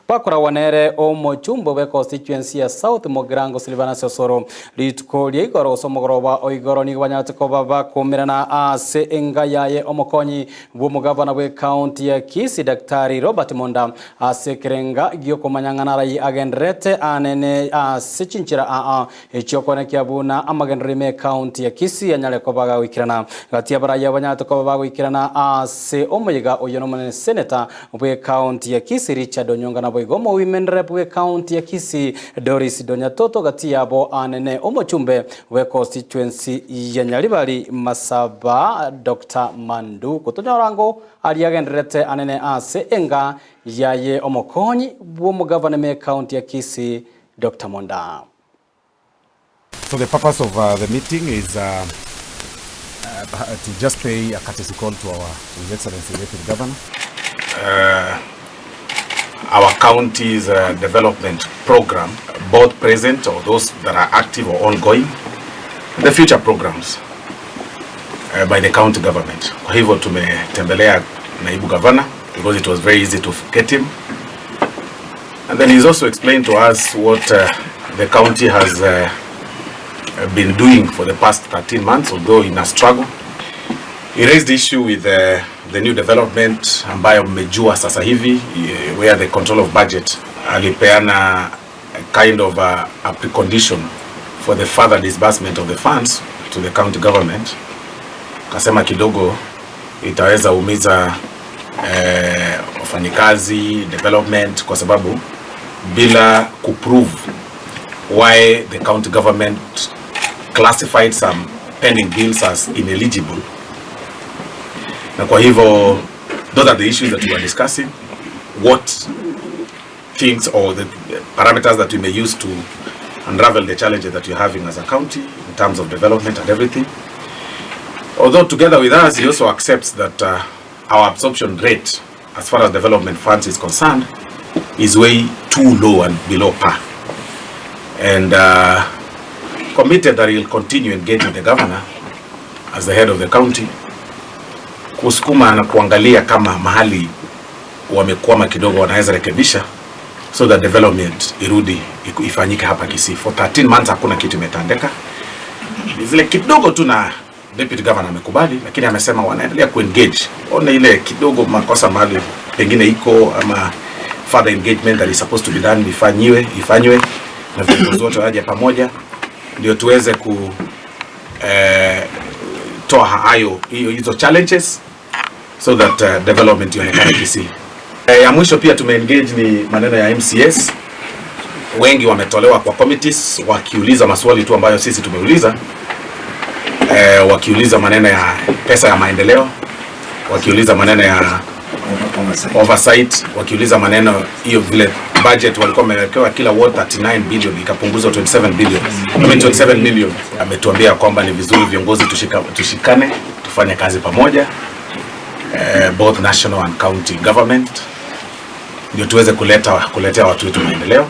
Pakura wanere chumbo we constituency ya South Mogirango Silvanus Osoro lituko liegoro somogoroba oigoro ni wanyatiko baba kumirana ase engayaye omokonyi bw'umugavana we Kaunti ya Kisii Daktari Robert Monda ase kirenga giyoko manyangana rai agendrete anene ase chinchira echokone kiabuna amagendrime Kaunti ya Kisii anyale kobaga wikirana gatia baraya wanyatiko baba wikirana ase omoyiga oyonomane senator we Kaunti ya Kisii Richard Onyonga na boigomo women rep we Kaunti ya Kisii Doris Donyatoto gati yabo anene omochumbe we constituency ya Nyalibali Masaba Dr. Mandu kutonyorango aliagendrete anene ase enga yaye omokonyi bw'umugavana me Kaunti ya Kisii Dr. Monda. So the purpose of the meeting is to just pay a courtesy call to our His Excellency Deputy Governor. Our county's development program, both present or those that are active or ongoing, the future programs by the county government. Kwa hivyo tumetembelea naibu governor because it was very easy to get him. And then he's also explained to us what the county has been doing for the past 13 months, although in a struggle. He raised the issue with the new development ambayo mmejua sasa hivi, where the control of budget alipeana a kind of a precondition for the further disbursement of the funds to the county government. Kasema kidogo itaweza umiza wafanyikazi development kwa sababu bila kuprove why the county government classified some pending bills as ineligible. Na kwa hivyo, those are the issues that we are discussing. What things or the parameters that we may use to unravel the challenges that we're having as a county in terms of development and everything. Although together with us, he also accepts that our absorption rate as far as development funds is concerned is way too low and below par. And committed that he will continue engaging the governor as the head of the county kusukuma na kuangalia kama mahali wamekwama kidogo wanaweza rekebisha so that development irudi ifanyike hapa Kisii. For 13 months hakuna kitu imetendeka. Zile kidogo tu na deputy governor amekubali, lakini amesema wanaendelea kuengage. Ona ile kidogo makosa mahali pengine iko ama further engagement that is supposed to be done ifanywe na viongozi wote waje pamoja ndio tuweze ku toa hayo hizo challenges so that development ionekane Kisii. Ya mwisho pia tumeengage ni maneno ya MCS. Wengi wametolewa kwa committees wakiuliza maswali tu ambayo sisi tumeuliza. Wakiuliza maneno ya pesa ya maendeleo, wakiuliza maneno ya oversight, wakiuliza maneno hiyo vile budget walikuwa wamewekewa kila ward 39 billion ikapunguzwa 27 million. Ametuambia kwamba ni vizuri viongozi tushikane, tufanye kazi pamoja, both national and county government, ndio tuweze kuletea watu wetu maendeleo.